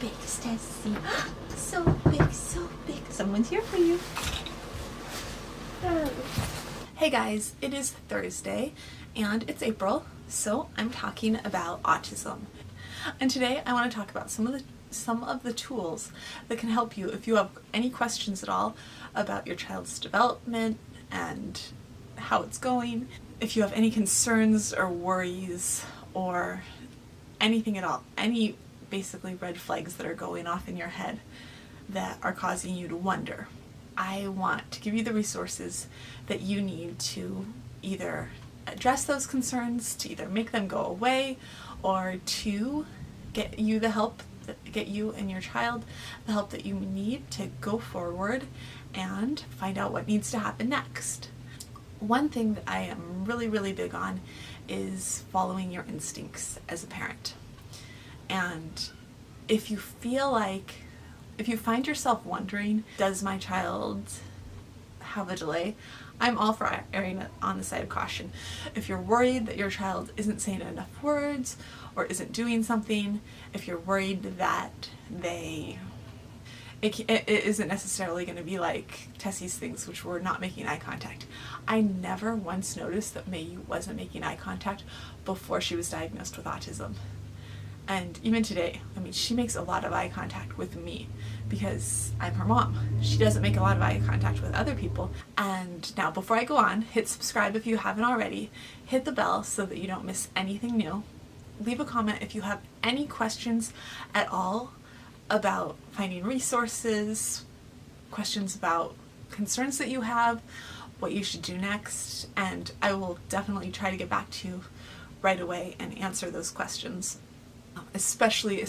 big, Tessie. So big, so big. Someone's here for you. Hey guys, it is Thursday and it's April, so I'm talking about autism. And today I want to talk about some of the tools that can help you if you have any questions at all about your child's development and how it's going. If you have any concerns or worries or anything at all, any basically red flags that are going off in your head that are causing you to wonder, I want to give you the resources that you need to either address those concerns, to either make them go away, or to get you the help, get you and your child the help that you need to go forward and find out what needs to happen next. One thing that I am really big on is following your instincts as a parent. And if you find yourself wondering, does my child have a delay? I'm all for erring on the side of caution. If you're worried that your child isn't saying enough words or isn't doing something, if you're worried that it isn't necessarily going to be like Tessie's things, which were not making eye contact. I never once noticed that Maggie wasn't making eye contact before she was diagnosed with autism. And even today, I mean, she makes a lot of eye contact with me because I'm her mom. She doesn't make a lot of eye contact with other people. And now, before I go on, hit subscribe if you haven't already. Hit the bell so that you don't miss anything new. Leave a comment if you have any questions at all about finding resources, questions about concerns that you have, what you should do next, and I will definitely try to get back to you right away and answer those questions. Especially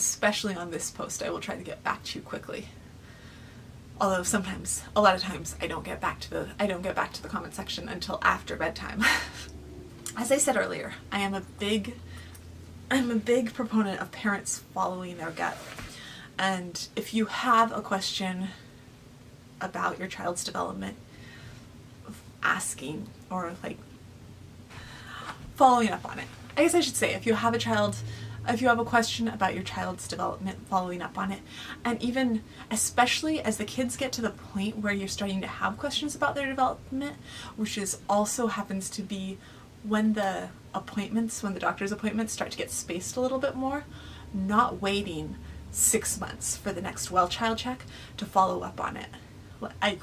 on this post, I will try to get back to you quickly. Although sometimes, a lot of times, I don't get back to the comment section until after bedtime. As I said earlier, I'm a big proponent of parents following their gut. And if you have a question about your child's development, asking or like following up on it. I guess I should say, if you have a question about your child's development, following up on it, and even especially as the kids get to the point where you're starting to have questions about their development, which is also happens to be when the doctor's appointments start to get spaced a little bit more, not waiting 6 months for the next well child check to follow up on it.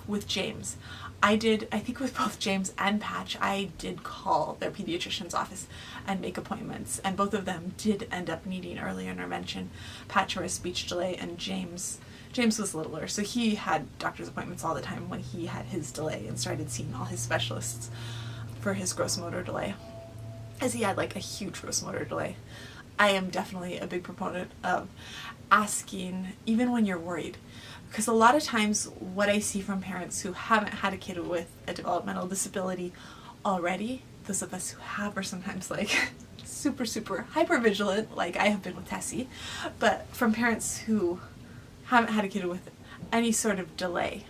With James, I think with both James and Patch, I did call their pediatrician's office and make appointments, and both of them did end up needing early intervention. Patch for a speech delay, and James was littler, so he had doctor's appointments all the time when he had his delay and started seeing all his specialists for his gross motor delay, as he had like a huge gross motor delay. I am definitely a big proponent of asking, even when you're worried. Because a lot of times what I see from parents who haven't had a kid with a developmental disability already, those of us who have are sometimes like super hyper vigilant, like I have been with Tessie, but from parents who haven't had a kid with any sort of delay.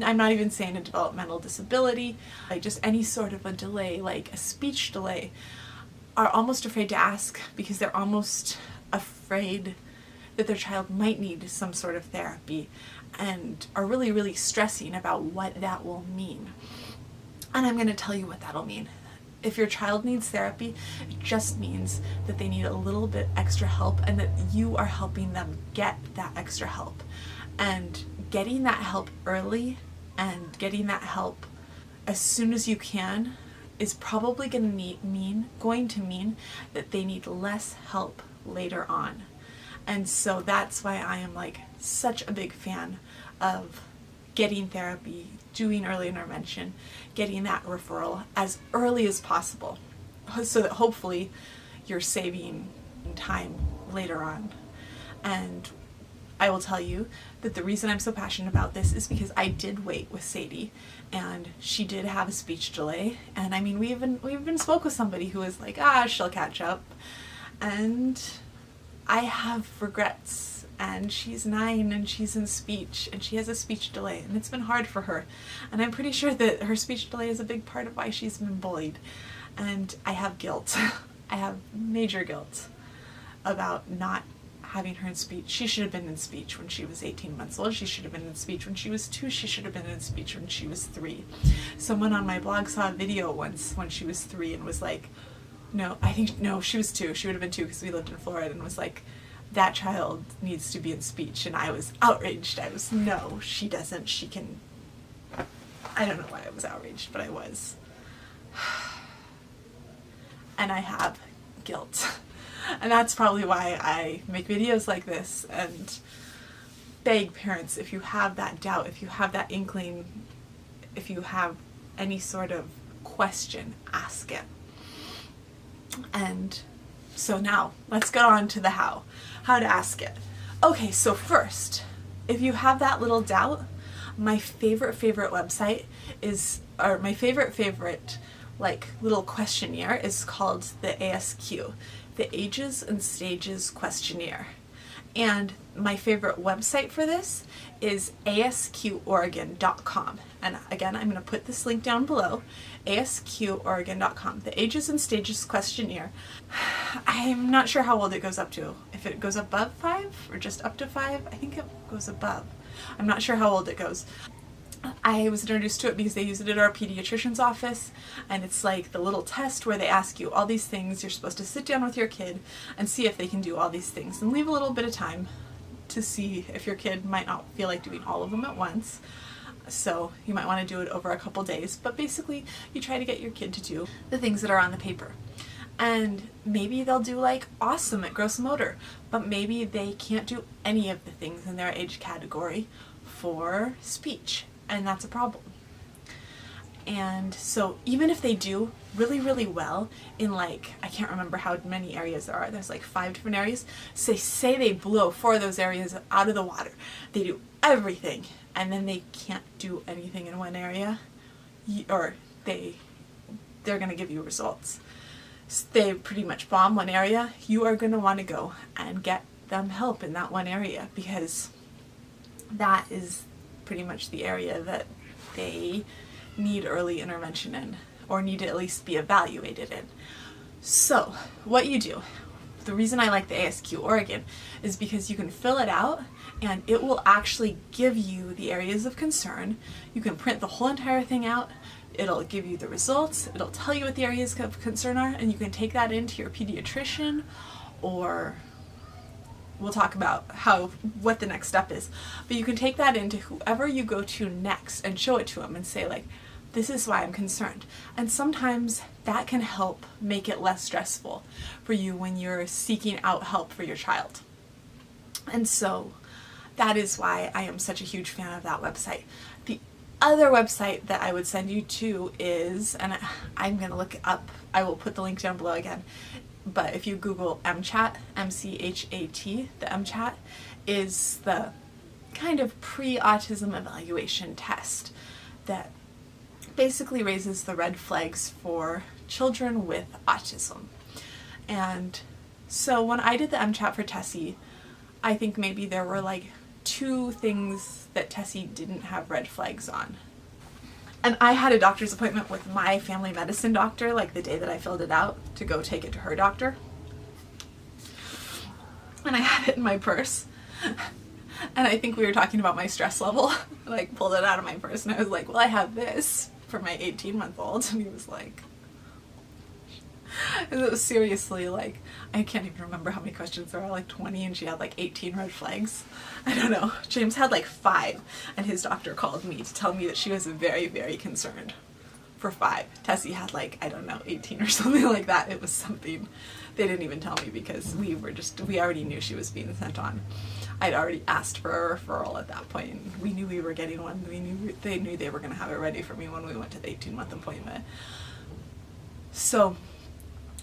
I'm not even saying a developmental disability, like just any sort of a delay, like a speech delay, are almost afraid to ask because they're almost afraid that their child might need some sort of therapy and are really stressing about what that will mean. And I'm going to tell you what that'll mean. If your child needs therapy, it just means that they need a little bit extra help and that you are helping them get that extra help. And getting that help early and getting that help as soon as you can is probably going to mean that they need less help later on. And so that's why I am like such a big fan of getting therapy, doing early intervention, getting that referral as early as possible so that hopefully you're saving time later on. And I will tell you that the reason I'm so passionate about this is because I did wait with Sadie, and she did have a speech delay. And I mean, we even spoke with somebody who was like, she'll catch up. And I have regrets, and she's 9 and she's in speech and she has a speech delay, and it's been hard for her. And I'm pretty sure that her speech delay is a big part of why she's been bullied. And I have guilt. I have major guilt about not having her in speech. She should have been in speech when she was 18 months old. She should have been in speech when she was 2. She should have been in speech when she was 3. Someone on my blog saw a video once when she was 3 and was like, no, she was 2. She would have been 2 because we lived in Florida, and was like, that child needs to be in speech. And I was outraged. I was, no, she doesn't. She can. I don't know why I was outraged, but I was. And I have guilt. And that's probably why I make videos like this and beg parents, if you have that doubt, if you have that inkling, if you have any sort of question, ask it. And so now, let's go on to the how to ask it. Okay, so first, if you have that little doubt, my favorite website is, or my favorite like little questionnaire is called the ASQ, the Ages and Stages Questionnaire. And my favorite website for this is asqoregon.com. And again, I'm going to put this link down below, asqoregon.com, the Ages and Stages Questionnaire. I'm not sure how old it goes up to. If it goes above 5 or just up to 5, I think it goes above. I'm not sure how old it goes. I was introduced to it because they use it at our pediatrician's office, and it's like the little test where they ask you all these things. You're supposed to sit down with your kid and see if they can do all these things, and leave a little bit of time to see if your kid might not feel like doing all of them at once. So you might want to do it over a couple days, but basically you try to get your kid to do the things that are on the paper. And maybe they'll do like awesome at gross motor, but maybe they can't do any of the things in their age category for speech. And that's a problem. And so even if they do really well in, like, I can't remember how many areas there are, there's like 5 different areas, say they blow 4 of those areas out of the water, they do everything, and then they can't do anything in one area, or they're going to give you results. They pretty much bomb one area, you are going to want to go and get them help in that one area, because that is pretty much the area that they need early intervention in, or need to at least be evaluated in. So what you do, the reason I like the ASQ Oregon is because you can fill it out and it will actually give you the areas of concern. You can print the whole entire thing out. It'll give you the results. It'll tell you what the areas of concern are, and you can take that into your pediatrician, or we'll talk about what the next step is. But you can take that into whoever you go to next and show it to them and say, like, this is why I'm concerned. And sometimes that can help make it less stressful for you when you're seeking out help for your child. And so that is why I am such a huge fan of that website. The other website that I would send you to is, and I'm going to look it up, I will put the link down below again, but if you Google MCHAT, M-C-H-A-T, the MCHAT is the kind of pre-autism evaluation test that basically raises the red flags for children with autism. And so when I did the MCHAT for Tessie, I think maybe there were like 2 things that Tessie didn't have red flags on. And I had a doctor's appointment with my family medicine doctor, like the day that I filled it out, to go take it to her doctor. And I had it in my purse. And I think we were talking about my stress level. I like pulled it out of my purse and I was like, well, I have this for my 18-month-old. And he was like, and it was seriously like, I can't even remember how many questions there were, like 20, and she had like 18 red flags. I don't know. James had like 5, and his doctor called me to tell me that she was very concerned for 5. Tessie had like, I don't know, 18 or something like that. It was something they didn't even tell me because we already knew she was being sent on. I'd already asked for a referral at that point, and we knew we were getting one. They knew they were going to have it ready for me when we went to the 18-month appointment. So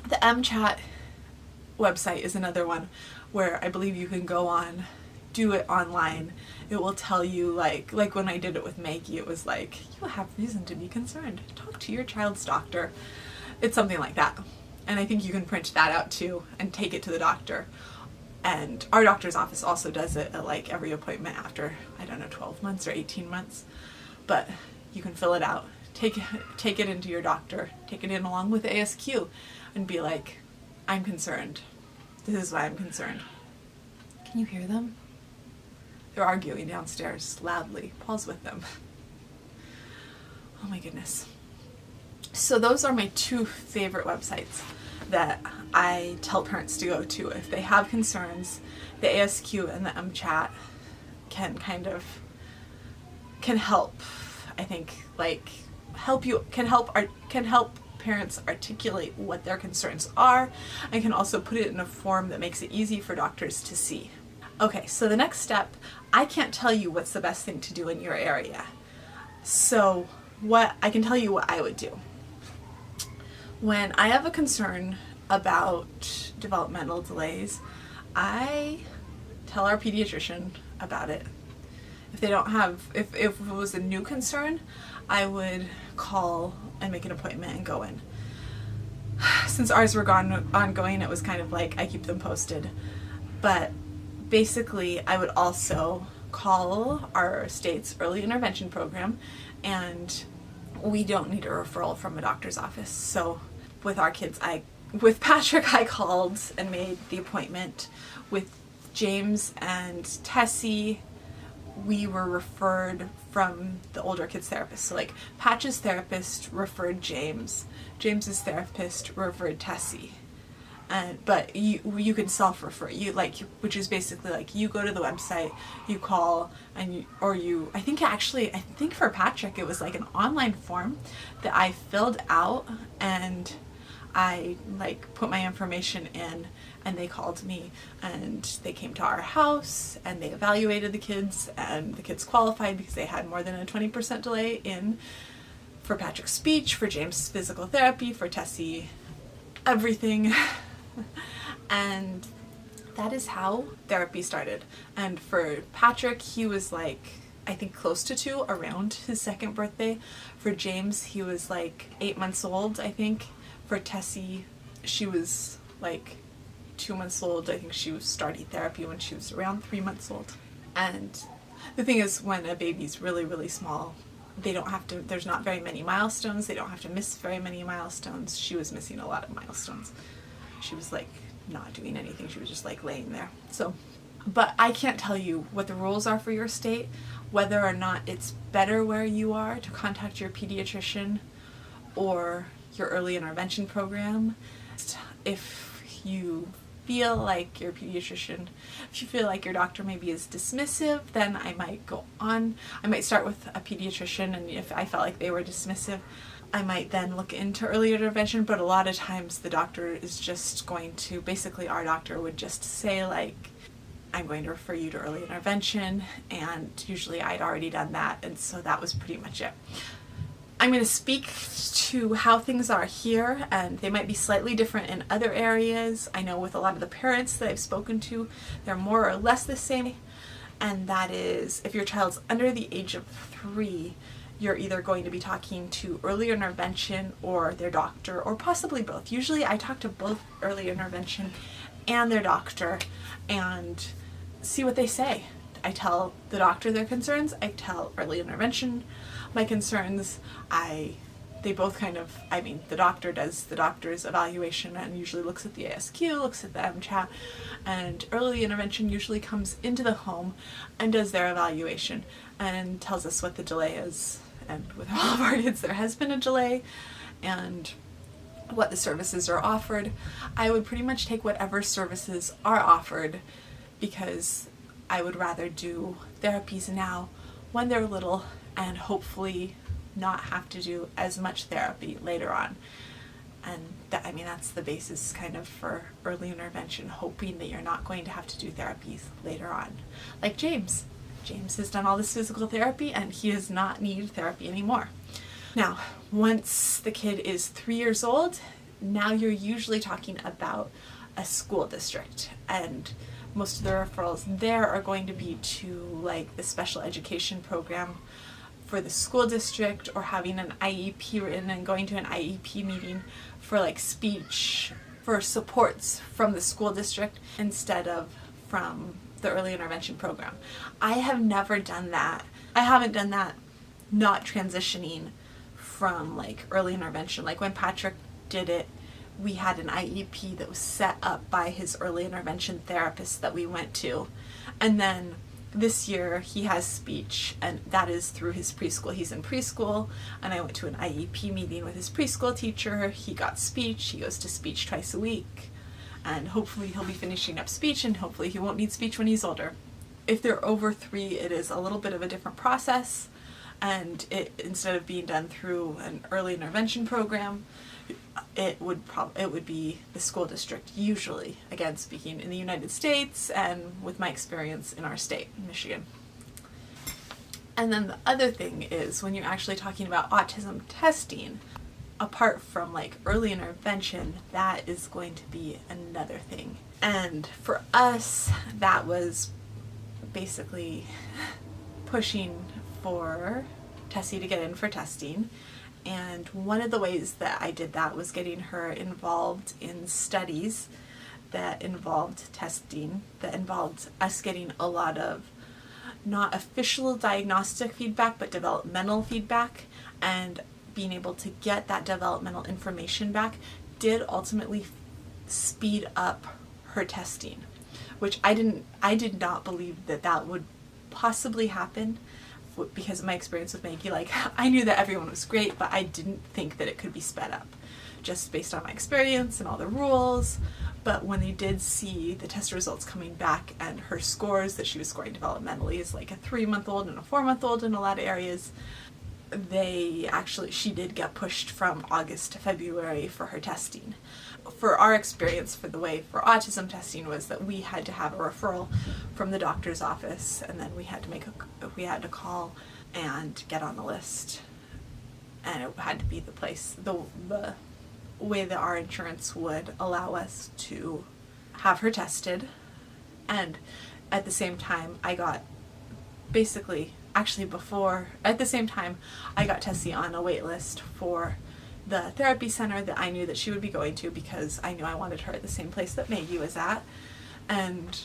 the MCHAT website is another one where I believe you can go on, do it online. It will tell you, like when I did it with Maggie, it was like, you have reason to be concerned. Talk to your child's doctor. It's something like that. And I think you can print that out too and take it to the doctor. And our doctor's office also does it at like every appointment after, I don't know, 12 months or 18 months. But you can fill it out, take it into your doctor, take it in along with ASQ, and be like, I'm concerned. This is why I'm concerned. Can you hear them? They're arguing downstairs loudly. Paul's with them. Oh my goodness. So those are my two favorite websites that I tell parents to go to if they have concerns. The ASQ and the MChat can help, I think, like can help parents articulate what their concerns are, and can also put it in a form that makes it easy for doctors to see. Okay, so the next step, I can't tell you what's the best thing to do in your area. So I can tell you what I would do. When I have a concern about developmental delays, I tell our pediatrician about it. If it was a new concern, I would call and make an appointment and go in. Since ours were ongoing, it was kind of like I keep them posted. But basically, I would also call our state's early intervention program, and we don't need a referral from a doctor's office. So with our kids, with Patrick, I called and made the appointment. With James and Tessie, we were referred from the older kids therapist. So like Patch's therapist referred James, James's therapist referred Tessie. But you can self-refer, which is basically like you go to the website, you call, I think for Patrick it was like an online form that I filled out, and I put my information in, and they called me, and they came to our house, and they evaluated the kids, and the kids qualified because they had more than a 20% delay for Patrick's speech, for James' physical therapy, for Tessie, everything. And that is how therapy started. And for Patrick, he was I think close to 2, around his 2nd birthday. For James, he was 8 months old, I think. For Tessie, she was 2 months old. I think she was starting therapy when she was around 3 months old. And the thing is, when a baby's really, really small, there's not very many milestones. They don't have to miss very many milestones. She was missing a lot of milestones. She was not doing anything. She was just laying there. So, but I can't tell you what the rules are for your state, whether or not it's better where you are to contact your pediatrician or your early intervention program. If you feel like your doctor maybe is dismissive, then I might go on. I might start with a pediatrician, and if I felt like they were dismissive, I might then look into early intervention. But a lot of times the doctor is just going to, our doctor would just say I'm going to refer you to early intervention, and usually I'd already done that, and so that was pretty much it. I'm going to speak to how things are here, and they might be slightly different in other areas. I know with a lot of the parents that I've spoken to, they're more or less the same, and that is if your child's under the age of 3, you're either going to be talking to early intervention or their doctor, or possibly both. Usually I talk to both early intervention and their doctor and see what they say. I tell the doctor their concerns, I tell early intervention my concerns. The doctor does the doctor's evaluation and usually looks at the ASQ, looks at the MChat, and early intervention usually comes into the home and does their evaluation and tells us what the delay is. And with all of our kids, there has been a delay, and what the services are offered. I would pretty much take whatever services are offered, because I would rather do therapies now when they're little and hopefully not have to do as much therapy later on. And that's the basis kind of for early intervention, hoping that you're not going to have to do therapies later on. Like James. James has done all this physical therapy and he does not need therapy anymore. Now, once the kid is 3 years old, now you're usually talking about a school district, and most of the referrals there are going to be to the special education program for the school district, or having an IEP written and going to an IEP meeting for speech, for supports from the school district instead of from the early intervention program. I have never done that. I haven't done that not transitioning from early intervention. When Patrick did it, we had an IEP that was set up by his early intervention therapist that we went to, And then this year he has speech, and that is through his preschool. He's in preschool, and I went to an IEP meeting with his preschool teacher. He got speech. He goes to speech twice a week, and hopefully he'll be finishing up speech, and hopefully he won't need speech when he's older. If they're over 3, it is a little bit of a different process, and instead of being done through an early intervention program, it would be the school district, usually, again speaking in the United States and with my experience in our state, Michigan. And then the other thing is, when you're actually talking about autism testing, apart from like early intervention, that is going to be another thing. And for us, that was basically pushing for Tessie to get in for testing. And one of the ways that I did that was getting her involved in studies that involved testing, that involved us getting a lot of not official diagnostic feedback, but developmental feedback, and being able to get that developmental information back did ultimately speed up her testing, which I did not believe that would possibly happen. Because of my experience with Maggie, like, I knew that everyone was great, but I didn't think that it could be sped up, just based on my experience and all the rules. But when they did see the test results coming back, and her scores that she was scoring developmentally is like a 3-month-old and a 4-month-old in a lot of areas, she did get pushed from August to February for her testing. For our experience, for the way for autism testing was that we had to have a referral from the doctor's office, and then we had to call and get on the list, and it had to be the place, the way that our insurance would allow us to have her tested. And at the same time, I got Tessie on a wait list for the therapy center that I knew that she would be going to, because I knew I wanted her at the same place that Maggie was at. And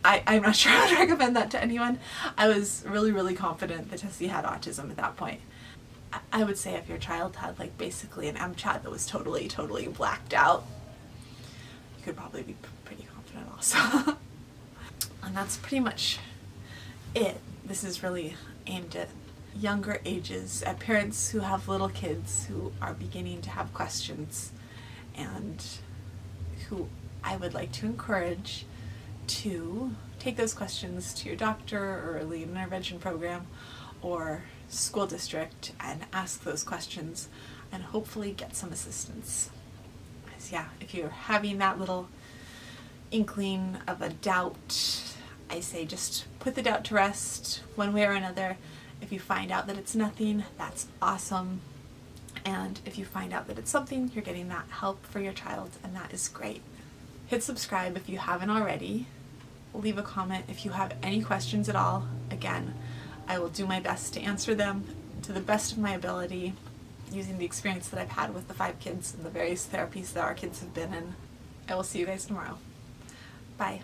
I'm not sure I would recommend that to anyone. I was really, really confident that Tessie had autism at that point. I would say if your child had like basically an MCHAT that was totally, totally blacked out, you could probably be pretty confident also. And that's pretty much it. This is really aimed at younger ages, at parents who have little kids who are beginning to have questions, and who I would like to encourage to take those questions to your doctor or early intervention program or school district and ask those questions and hopefully get some assistance. Because if you're having that little inkling of a doubt, I say just put the doubt to rest one way or another. If you find out that it's nothing, that's awesome. And if you find out that it's something, you're getting that help for your child, and that is great. Hit subscribe if you haven't already. Leave a comment if you have any questions at all. Again, I will do my best to answer them to the best of my ability, using the experience that I've had with the 5 kids and the various therapies that our kids have been in. I will see you guys tomorrow. Bye.